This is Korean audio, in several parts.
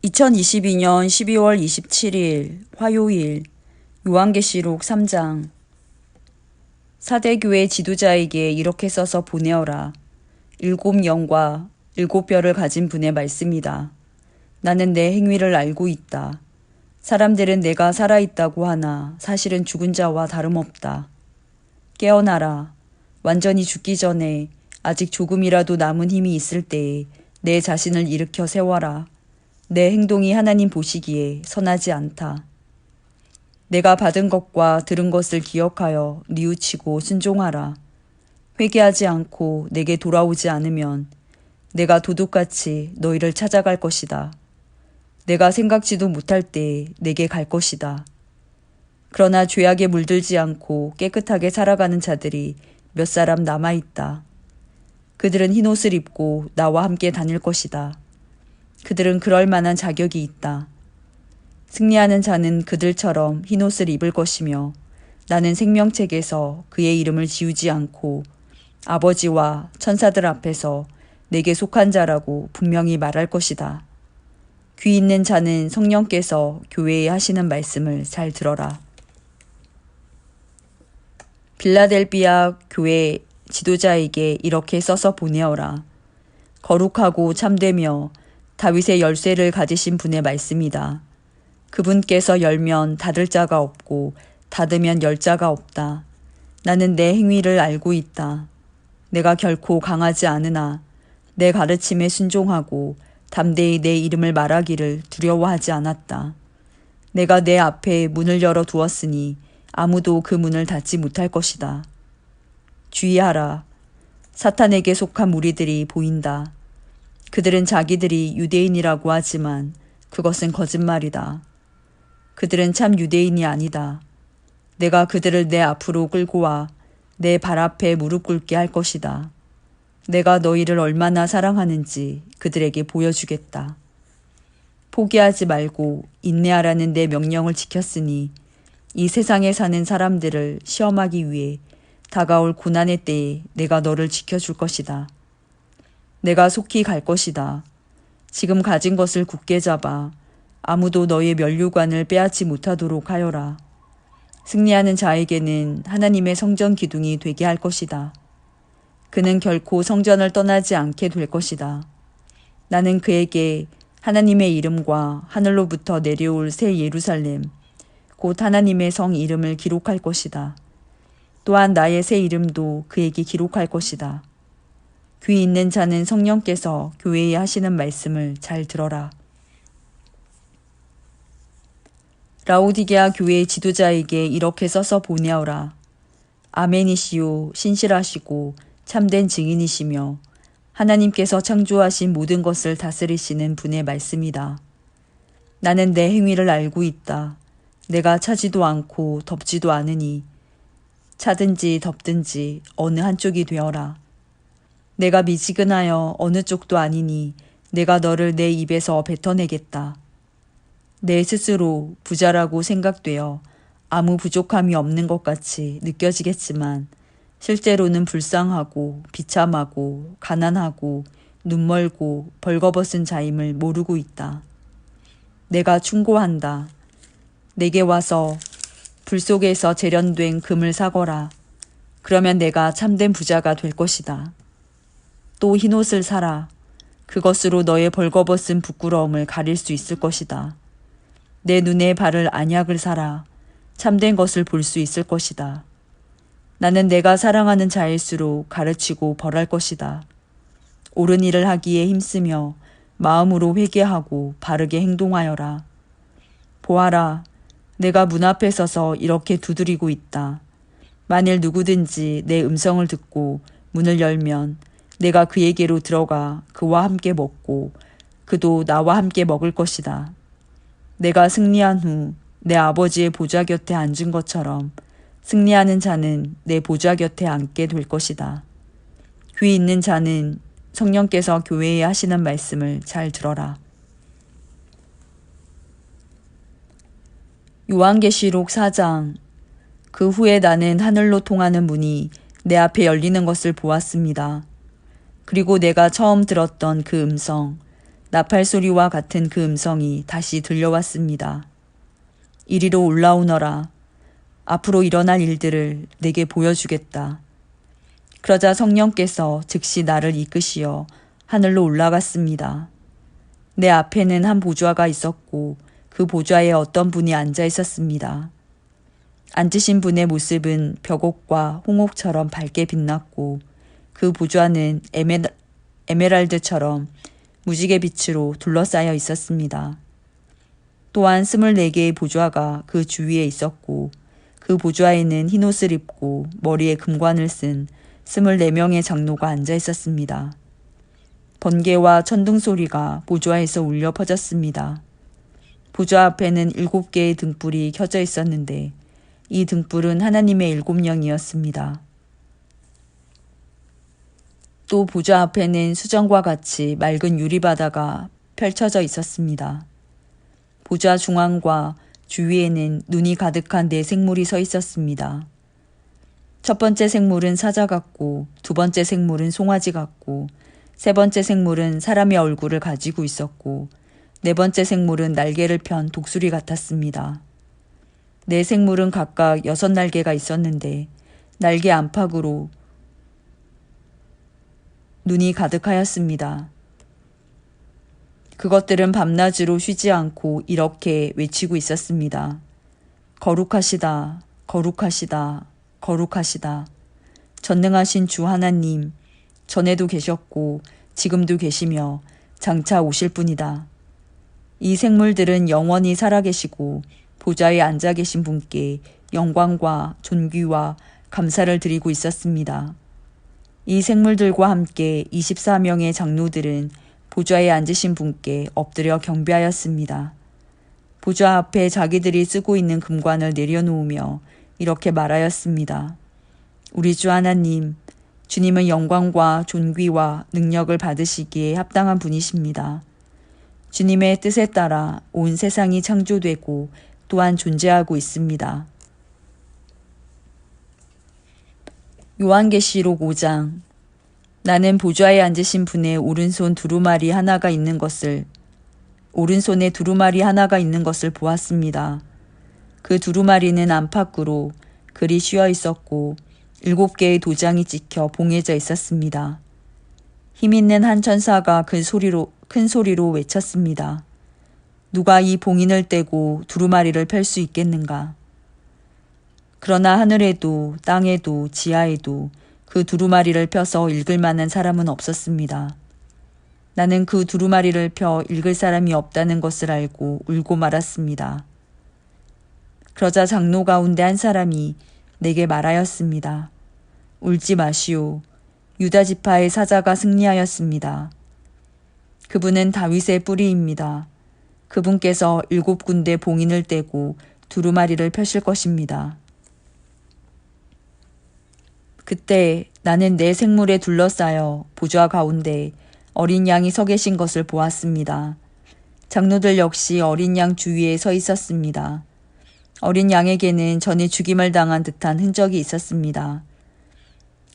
2022년 12월 27일 화요일 요한계시록 3장. 사대교회 지도자에게 이렇게 써서 보내어라. 7영과 7뼈를 가진 분의 말씀이다. 나는 내 행위를 알고 있다. 사람들은 내가 살아있다고 하나 사실은 죽은 자와 다름없다. 깨어나라. 완전히 죽기 전에 아직 조금이라도 남은 힘이 있을 때에 내 자신을 일으켜 세워라. 내 행동이 하나님 보시기에 선하지 않다. 내가 받은 것과 들은 것을 기억하여 뉘우치고 순종하라. 회개하지 않고 내게 돌아오지 않으면 내가 도둑같이 너희를 찾아갈 것이다. 내가 생각지도 못할 때에 내게 갈 것이다. 그러나 죄악에 물들지 않고 깨끗하게 살아가는 자들이 몇 사람 남아있다. 그들은 흰옷을 입고 나와 함께 다닐 것이다. 그들은 그럴 만한 자격이 있다. 승리하는 자는 그들처럼 흰옷을 입을 것이며 나는 생명책에서 그의 이름을 지우지 않고 아버지와 천사들 앞에서 내게 속한 자라고 분명히 말할 것이다. 귀 있는 자는 성령께서 교회에 하시는 말씀을 잘 들어라. 빌라델비아 교회 지도자에게 이렇게 써서 보내어라. 거룩하고 참되며 다윗의 열쇠를 가지신 분의 말씀이다. 그분께서 열면 닫을 자가 없고 닫으면 열 자가 없다. 나는 내 행위를 알고 있다. 내가 결코 강하지 않으나 내 가르침에 순종하고 담대히 내 이름을 말하기를 두려워하지 않았다. 내가 내 앞에 문을 열어 두었으니 아무도 그 문을 닫지 못할 것이다. 주의하라. 사탄에게 속한 무리들이 보인다. 그들은 자기들이 유대인이라고 하지만 그것은 거짓말이다. 그들은 참 유대인이 아니다. 내가 그들을 내 앞으로 끌고 와 내 발 앞에 무릎 꿇게 할 것이다. 내가 너희를 얼마나 사랑하는지 그들에게 보여주겠다. 포기하지 말고 인내하라는 내 명령을 지켰으니 이 세상에 사는 사람들을 시험하기 위해 다가올 고난의 때에 내가 너를 지켜줄 것이다. 내가 속히 갈 것이다. 지금 가진 것을 굳게 잡아 아무도 너의 면류관을 빼앗지 못하도록 하여라. 승리하는 자에게는 하나님의 성전 기둥이 되게 할 것이다. 그는 결코 성전을 떠나지 않게 될 것이다. 나는 그에게 하나님의 이름과 하늘로부터 내려올 새 예루살렘, 곧 하나님의 성 이름을 기록할 것이다. 또한 나의 새 이름도 그에게 기록할 것이다. 귀 있는 자는 성령께서 교회에 하시는 말씀을 잘 들어라. 라오디게아 교회 지도자에게 이렇게 써서 보내어라. 아멘이시요 신실하시고 참된 증인이시며 하나님께서 창조하신 모든 것을 다스리시는 분의 말씀이다. 나는 내 행위를 알고 있다. 내가 차지도 않고 덥지도 않으니 차든지 덥든지 어느 한쪽이 되어라. 내가 미지근하여 어느 쪽도 아니니 내가 너를 내 입에서 뱉어내겠다. 내 스스로 부자라고 생각되어 아무 부족함이 없는 것 같이 느껴지겠지만 실제로는 불쌍하고 비참하고 가난하고 눈멀고 벌거벗은 자임을 모르고 있다. 내가 충고한다. 내게 와서 불 속에서 재련된 금을 사거라. 그러면 내가 참된 부자가 될 것이다. 또 흰옷을 사라. 그것으로 너의 벌거벗은 부끄러움을 가릴 수 있을 것이다. 내 눈에 바를 안약을 사라. 참된 것을 볼 수 있을 것이다. 나는 내가 사랑하는 자일수록 가르치고 벌할 것이다. 옳은 일을 하기에 힘쓰며 마음으로 회개하고 바르게 행동하여라. 보아라. 내가 문 앞에 서서 이렇게 두드리고 있다. 만일 누구든지 내 음성을 듣고 문을 열면 내가 그에게로 들어가 그와 함께 먹고 그도 나와 함께 먹을 것이다. 내가 승리한 후 내 아버지의 보좌 곁에 앉은 것처럼 승리하는 자는 내 보좌 곁에 앉게 될 것이다. 귀 있는 자는 성령께서 교회에 하시는 말씀을 잘 들어라. 요한계시록 4장. 그 후에 나는 하늘로 통하는 문이 내 앞에 열리는 것을 보았습니다. 그리고 내가 처음 들었던 그 음성, 나팔 소리와 같은 그 음성이 다시 들려왔습니다. 이리로 올라오너라. 앞으로 일어날 일들을 내게 보여주겠다. 그러자 성령께서 즉시 나를 이끄시어 하늘로 올라갔습니다. 내 앞에는 한 보좌가 있었고 그 보좌에 어떤 분이 앉아 있었습니다. 앉으신 분의 모습은 벽옥과 홍옥처럼 밝게 빛났고 그 보좌는 에메랄드처럼 무지개 빛으로 둘러싸여 있었습니다. 또한 24개의 보좌가 그 주위에 있었고 그 보좌에는 흰옷을 입고 머리에 금관을 쓴 24명의 장로가 앉아 있었습니다. 번개와 천둥 소리가 보좌에서 울려 퍼졌습니다. 보좌 앞에는 7개의 등불이 켜져 있었는데 이 등불은 하나님의 7영이었습니다. 또 보좌 앞에는 수정과 같이 맑은 유리바다가 펼쳐져 있었습니다. 보좌 중앙과 주위에는 눈이 가득한 4생물이 서 있었습니다. 첫 번째 생물은 사자 같고 두 번째 생물은 송아지 같고 세 번째 생물은 사람의 얼굴을 가지고 있었고 네 번째 생물은 날개를 편 독수리 같았습니다. 4생물은 각각 6날개가 있었는데 날개 안팎으로 눈이 가득하였습니다. 그것들은 밤낮으로 쉬지 않고 이렇게 외치고 있었습니다. 거룩하시다, 거룩하시다, 거룩하시다. 전능하신 주 하나님, 전에도 계셨고 지금도 계시며 장차 오실 분이다. 이 생물들은 영원히 살아계시고 보좌에 앉아 계신 분께 영광과 존귀와 감사를 드리고 있었습니다. 이 생물들과 함께 24명의 장로들은 보좌에 앉으신 분께 엎드려 경배하였습니다. 보좌 앞에 자기들이 쓰고 있는 금관을 내려놓으며 이렇게 말하였습니다. 우리 주 하나님, 주님은 영광과 존귀와 능력을 받으시기에 합당한 분이십니다. 주님의 뜻에 따라 온 세상이 창조되고 또한 존재하고 있습니다. 요한계시록 5장. 나는 보좌에 앉으신 분의 오른손에 두루마리 하나가 있는 것을 보았습니다. 그 두루마리는 안팎으로 글이 씌어 있었고 7개의 도장이 찍혀 봉해져 있었습니다. 힘있는 한 천사가 큰 소리로 외쳤습니다. 누가 이 봉인을 떼고 두루마리를 펼 수 있겠는가? 그러나 하늘에도 땅에도 지하에도 그 두루마리를 펴서 읽을 만한 사람은 없었습니다. 나는 그 두루마리를 펴 읽을 사람이 없다는 것을 알고 울고 말았습니다. 그러자 장로 가운데 한 사람이 내게 말하였습니다. 울지 마시오. 유다 지파의 사자가 승리하였습니다. 그분은 다윗의 뿌리입니다. 그분께서 7군데 봉인을 떼고 두루마리를 펴실 것입니다. 그때 나는 4생물에 둘러싸여 보좌 가운데 어린 양이 서 계신 것을 보았습니다. 장로들 역시 어린 양 주위에 서 있었습니다. 어린 양에게는 전에 죽임을 당한 듯한 흔적이 있었습니다.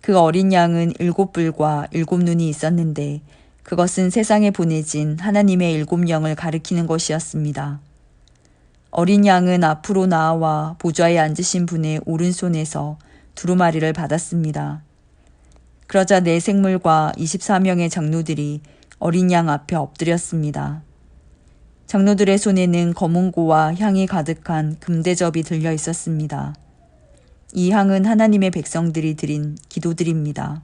그 어린 양은 7뿔과 7눈이 있었는데 그것은 세상에 보내진 하나님의 7영을 가리키는 것이었습니다. 어린 양은 앞으로 나아와 보좌에 앉으신 분의 오른손에서 두루마리를 받았습니다. 그러자 4생물과 24명의 장로들이 어린 양 앞에 엎드렸습니다. 장로들의 손에는 검은고와 향이 가득한 금대접이 들려 있었습니다. 이 향은 하나님의 백성들이 드린 기도들입니다.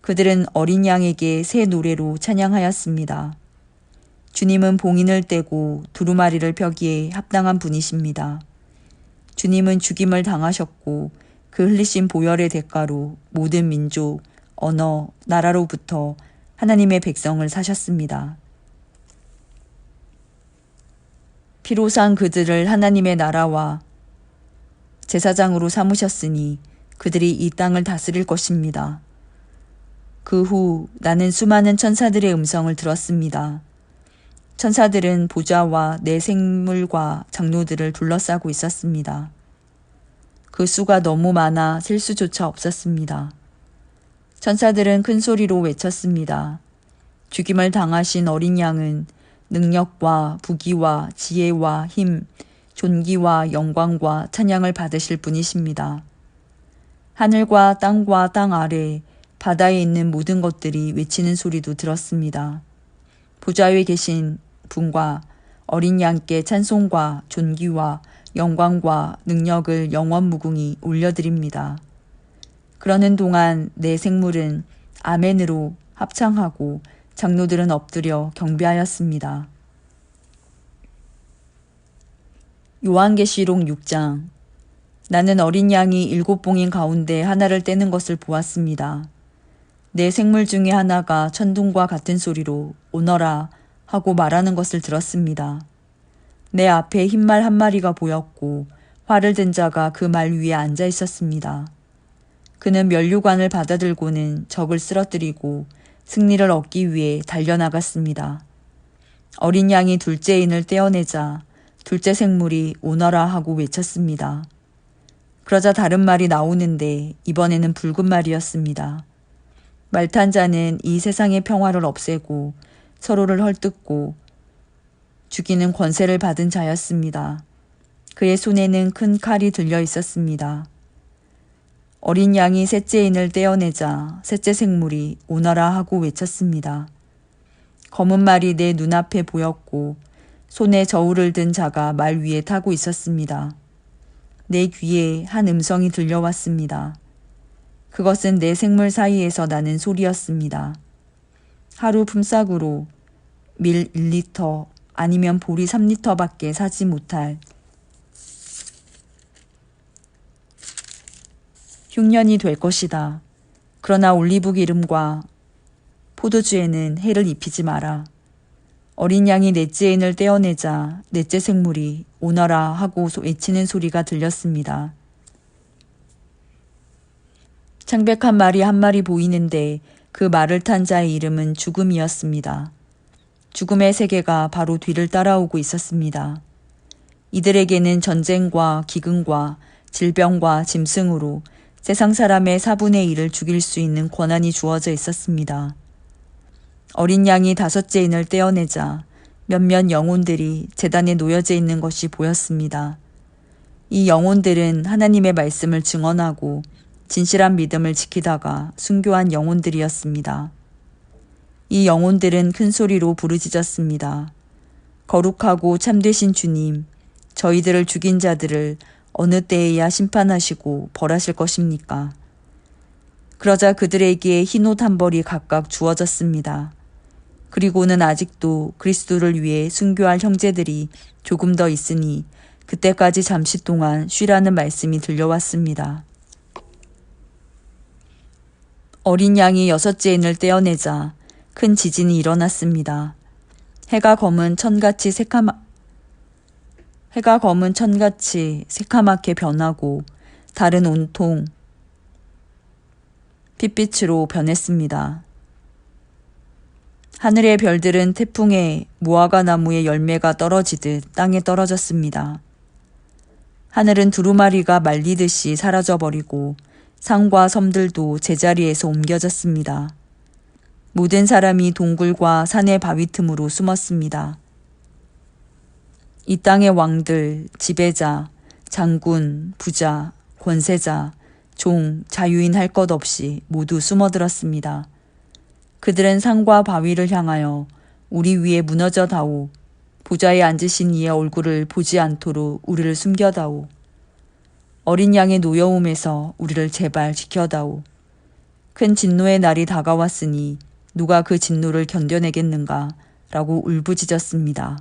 그들은 어린 양에게 새 노래로 찬양하였습니다. 주님은 봉인을 떼고 두루마리를 펴기에 합당한 분이십니다. 주님은 죽임을 당하셨고 그 흘리신 보혈의 대가로 모든 민족, 언어, 나라로부터 하나님의 백성을 사셨습니다. 피로 산 그들을 하나님의 나라와 제사장으로 삼으셨으니 그들이 이 땅을 다스릴 것입니다. 그 후 나는 수많은 천사들의 음성을 들었습니다. 천사들은 보좌와 4생물과 장로들을 둘러싸고 있었습니다. 그 수가 너무 많아 셀 수조차 없었습니다. 천사들은 큰 소리로 외쳤습니다. 죽임을 당하신 어린 양은 능력과 부귀와 지혜와 힘, 존귀와 영광과 찬양을 받으실 분이십니다. 하늘과 땅과 땅 아래 바다에 있는 모든 것들이 외치는 소리도 들었습니다. 보좌 위에 계신 분과 어린 양께 찬송과 존귀와 영광과 능력을 영원무궁히 올려드립니다. 그러는 동안 내 생물은 아멘으로 합창하고 장로들은 엎드려 경배하였습니다. 요한계시록 6장. 나는 어린 양이 7봉인 가운데 하나를 떼는 것을 보았습니다. 내 생물 중에 하나가 천둥과 같은 소리로 오너라 하고 말하는 것을 들었습니다. 내 앞에 흰말 한 마리가 보였고 활을 든 자가 그 말 위에 앉아 있었습니다. 그는 면류관을 받아들고는 적을 쓰러뜨리고 승리를 얻기 위해 달려나갔습니다. 어린 양이 둘째 인을 떼어내자 둘째 생물이 오너라 하고 외쳤습니다. 그러자 다른 말이 나오는데 이번에는 붉은 말이었습니다. 말탄 자는 이 세상의 평화를 없애고 서로를 헐뜯고 죽이는 권세를 받은 자였습니다. 그의 손에는 큰 칼이 들려 있었습니다. 어린 양이 셋째 인을 떼어내자 셋째 생물이 오너라 하고 외쳤습니다. 검은 말이 내 눈앞에 보였고 손에 저울을 든 자가 말 위에 타고 있었습니다. 내 귀에 한 음성이 들려왔습니다. 그것은 내 생물 사이에서 나는 소리였습니다. 하루 품삯으로 밀 1리터 아니면 보리 3리터밖에 사지 못할 흉년이 될 것이다. 그러나 올리브 기름과 포도주에는 해를 입히지 마라. 어린 양이 넷째 인을 떼어내자 넷째 생물이 오너라 하고 외치는 소리가 들렸습니다. 창백한 말이 한 마리 보이는데 그 말을 탄 자의 이름은 죽음이었습니다. 죽음의 세계가 바로 뒤를 따라오고 있었습니다. 이들에게는 전쟁과 기근과 질병과 짐승으로 세상 사람의 4분의 1을 죽일 수 있는 권한이 주어져 있었습니다. 어린 양이 다섯째 인을 떼어내자 몇몇 영혼들이 제단에 놓여져 있는 것이 보였습니다. 이 영혼들은 하나님의 말씀을 증언하고 진실한 믿음을 지키다가 순교한 영혼들이었습니다. 이 영혼들은 큰 소리로 부르짖었습니다. 거룩하고 참되신 주님, 저희들을 죽인 자들을 어느 때에야 심판하시고 벌하실 것입니까? 그러자 그들에게 흰옷 한 벌이 각각 주어졌습니다. 그리고는 아직도 그리스도를 위해 순교할 형제들이 조금 더 있으니 그때까지 잠시 동안 쉬라는 말씀이 들려왔습니다. 어린 양이 여섯째 인을 떼어내자 큰 지진이 일어났습니다. 해가 검은 천같이 새카맣게 변하고 달은 온통 핏빛으로 변했습니다. 하늘의 별들은 태풍에 무화과 나무의 열매가 떨어지듯 땅에 떨어졌습니다. 하늘은 두루마리가 말리듯이 사라져버리고 산과 섬들도 제자리에서 옮겨졌습니다. 모든 사람이 동굴과 산의 바위 틈으로 숨었습니다. 이 땅의 왕들, 지배자, 장군, 부자, 권세자, 종, 자유인 할 것 없이 모두 숨어들었습니다. 그들은 산과 바위를 향하여 우리 위에 무너져다오. 보좌에 앉으신 이의 얼굴을 보지 않도록 우리를 숨겨다오. 어린 양의 노여움에서 우리를 제발 지켜다오. 큰 진노의 날이 다가왔으니 누가 그 진노를 견뎌내겠는가? 라고 울부짖었습니다.